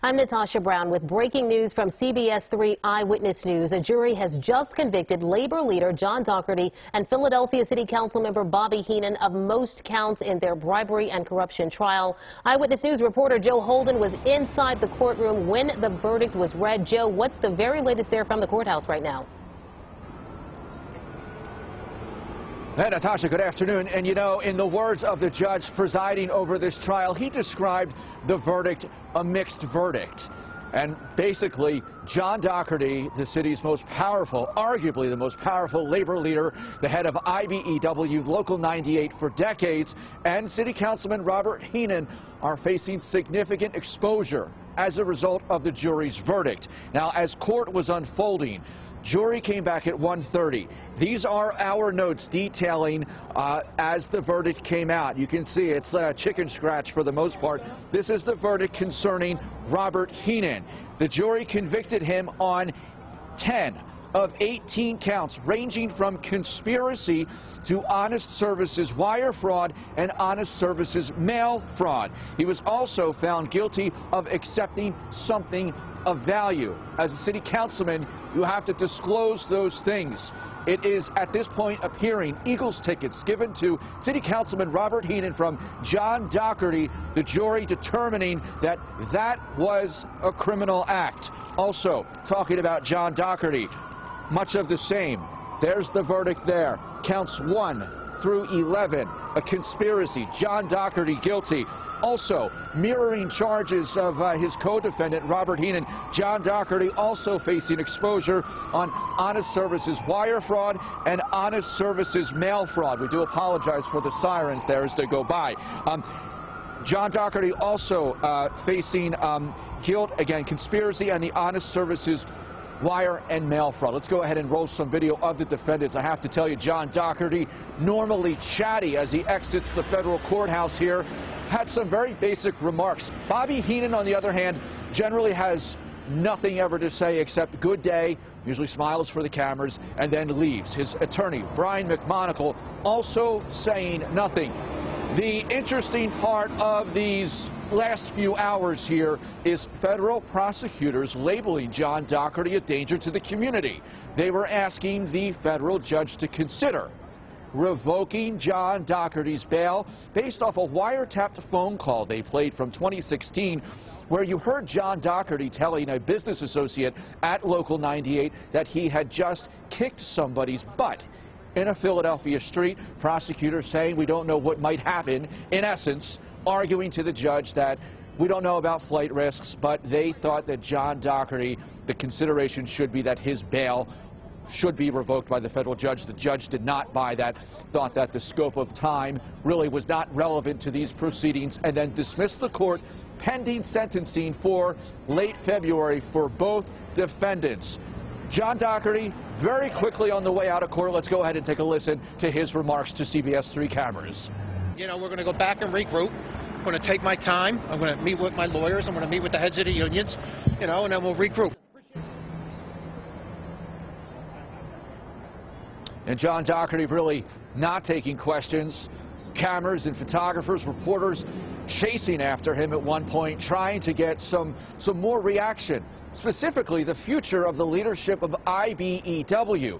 I'm Natasha Brown with breaking news from CBS 3 Eyewitness News. A jury has just convicted labor leader John Dougherty and Philadelphia City Council member Bobby Henon of most counts in their bribery and corruption trial. Eyewitness News reporter Joe Holden was inside the courtroom when the verdict was read. Joe, what's the very latest there from the courthouse right now? Hey, Natasha, good afternoon. And you know, in the words of the judge presiding over this trial, he described the verdict a mixed verdict. And basically, John Dougherty, the city's most powerful, arguably the most powerful labor leader, the head of IBEW Local 98 for decades, and City Councilman Robert Henon are facing significant exposure as a result of the jury's verdict. Now, as court was unfolding, jury came back at 1:30. These are our notes detailing as the verdict came out. You can see it's a chicken scratch for the most part. This is the verdict concerning Robert Henon. The jury convicted him on 10 of 18 counts, ranging from conspiracy to honest services wire fraud and honest services mail fraud. He was also found guilty of accepting something of value. As a city councilman, you have to disclose those things. It is at this point appearing Eagles tickets given to City Councilman Robert Henon from John Dougherty, the jury determining that that was a criminal act. Also, talking about John Dougherty, much of the same. There's the verdict there. Counts 1 through 11, a conspiracy. John Dougherty guilty. Also, mirroring charges of his co-defendant, Robert Henon. John Dougherty also facing exposure on honest services wire fraud and honest services mail fraud. We do apologize for the sirens there as they go by. John Dougherty also facing guilt, again, conspiracy and the honest services wire and mail fraud. Let's go ahead and roll some video of the defendants. I have to tell you, John Dougherty, normally chatty as he exits the federal courthouse here, had some very basic remarks. Bobby Henon, on the other hand, generally has nothing ever to say except good day, usually smiles for the cameras, and then leaves. His attorney, Brian McMonagle, also saying nothing. The interesting part of these last few hours here is federal prosecutors labeling John Dougherty a danger to the community. They were asking the federal judge to consider revoking John Dougherty's bail based off a wiretapped phone call they played from 2016 where you heard John Dougherty telling a business associate at Local 98 that he had just kicked somebody's butt in a Philadelphia street. Prosecutors saying we don't know what might happen, in essence, arguing to the judge that we don't know about flight risks, but they thought that John Dougherty, the consideration should be that his bail should be revoked by the federal judge. The judge did not buy that, thought that the scope of time really was not relevant to these proceedings, and then dismissed the court pending sentencing for late February for both defendants. John Dougherty, very quickly on the way out of court. Let's go ahead and take a listen to his remarks to CBS 3 cameras. You know, we're going to go back and regroup. I'm going to take my time. I'm going to meet with my lawyers. I'm going to meet with the heads of the unions, you know, and then we'll regroup. And John Dougherty really not taking questions. Cameras and photographers, reporters chasing after him at one point, trying to get some more reaction. Specifically, the future of the leadership of IBEW.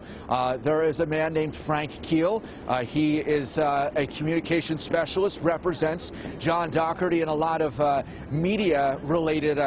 There is a man named Frank Keel. He is a communication specialist, represents John Dougherty in a lot of media-related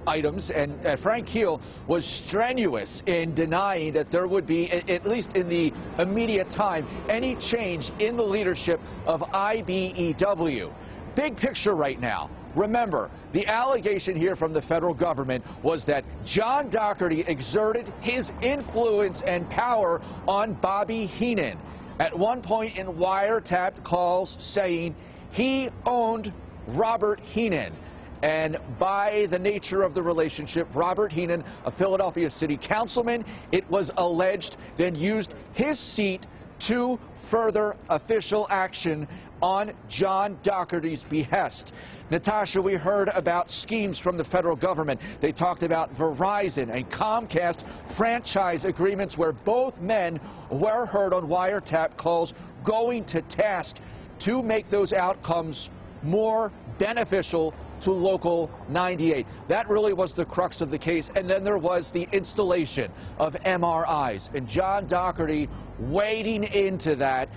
items. And Frank Keel was strenuous in denying that there would be, at least in the immediate time, any change in the leadership of IBEW. Big picture right now. Remember, the allegation here from the federal government was that John Dougherty exerted his influence and power on Bobby Henon. At one point in wiretapped calls saying he owned Robert Henon. And by the nature of the relationship, Robert Henon, a Philadelphia city councilman, it was alleged, then used his seat to further official action on John Dougherty's behest. Natasha, we heard about schemes from the federal government. They talked about Verizon and Comcast franchise agreements where both men were heard on wiretap calls going to task to make those outcomes more beneficial to Local 98. That really was the crux of the case. And then there was the installation of MRIs. And John Dougherty wading into that,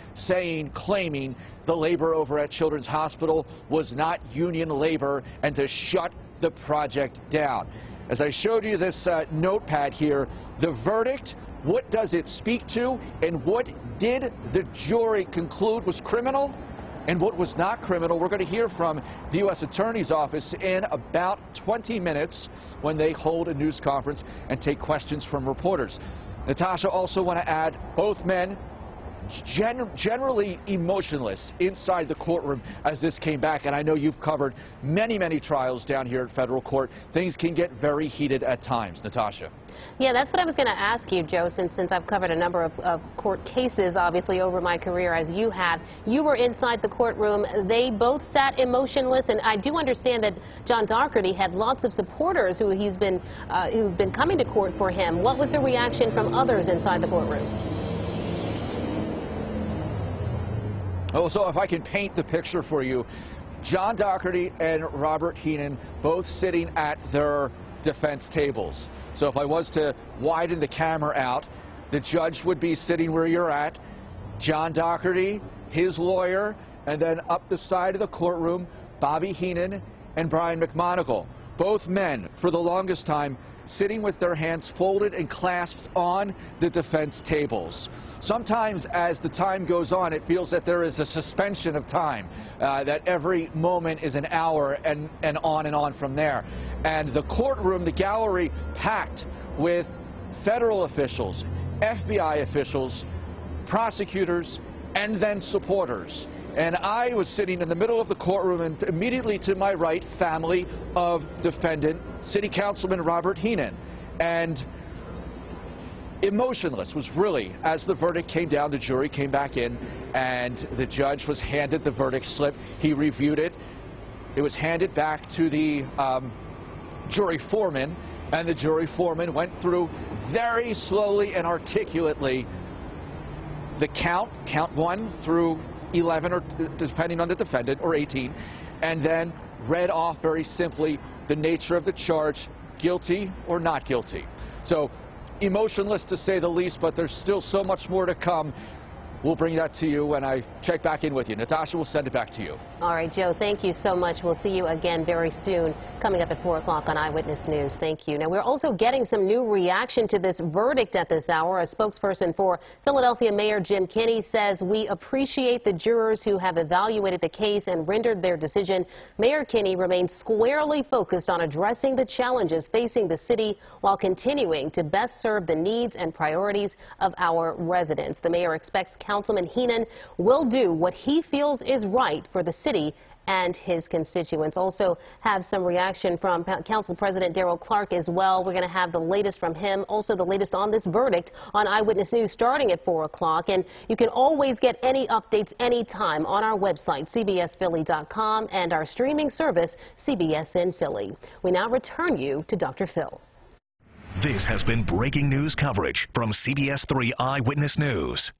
claiming the labor over at Children's Hospital was not union labor and to shut the project down. As I showed you this notepad here, the verdict, what does it speak to, and what did the jury conclude was criminal and what was not criminal? We're going to hear from the U.S. Attorney's Office in about 20 minutes when they hold a news conference and take questions from reporters. Natasha, also want to add, both men generally emotionless inside the courtroom as this came back, and I know you've covered many trials down here at federal court. Things can get very heated at times. Natasha. Yeah, that's what I was going to ask you, Joe, since I've covered a number of court cases, obviously, over my career, as you have. You were inside the courtroom. They both sat emotionless, and I do understand that John Dougherty had lots of supporters who've been coming to court for him. What was the reaction from others inside the courtroom? Oh, so if I can paint the picture for you, John Dougherty and Robert Henon both sitting at their defense tables. So if I was to widen the camera out, the judge would be sitting where you're at, John Dougherty, his lawyer, and then up the side of the courtroom, Bobby Henon and Brian McMonagle. Both men, for the longest time, sitting with their hands folded and clasped on the defense tables. Sometimes as the time goes on, it feels that there is a suspension of time, that every moment is an hour and on from there. And the courtroom, the gallery, packed with federal officials, FBI officials, prosecutors, and then supporters. And I was sitting in the middle of the courtroom, and immediately to my right, family of defendant, City Councilman Robert Henon. And emotionless was really, as the verdict came down, the jury came back in, and the judge was handed the verdict slip. He reviewed it. It was handed back to the jury foreman, and the jury foreman went through very slowly and articulately the count 1 through 11, or depending on the defendant, or 18, and then read off very simply the nature of the charge, guilty or not guilty. So emotionless to say the least, but there's still so much more to come. We'll bring that to you when I check back in with you. Natasha, we'll send it back to you. All right, Joe, thank you so much. We'll see you again very soon, coming up at 4 o'clock on Eyewitness News. Thank you. Now, we're also getting some new reaction to this verdict at this hour. A spokesperson for Philadelphia Mayor Jim Kenney says, "We appreciate the jurors who have evaluated the case and rendered their decision." Mayor Kenney remains squarely focused on addressing the challenges facing the city while continuing to best serve the needs and priorities of our residents. The mayor expects Councilman Henon will do what he feels is right for the city and his constituents. Also have some reaction from Council President Darrell Clark as well. We're going to have the latest from him, also the latest on this verdict on Eyewitness News starting at 4 o'clock. And you can always get any updates anytime on our website, cbsphilly.com, and our streaming service, CBS in Philly. We now return you to Dr. Phil. This has been breaking news coverage from CBS 3 Eyewitness News.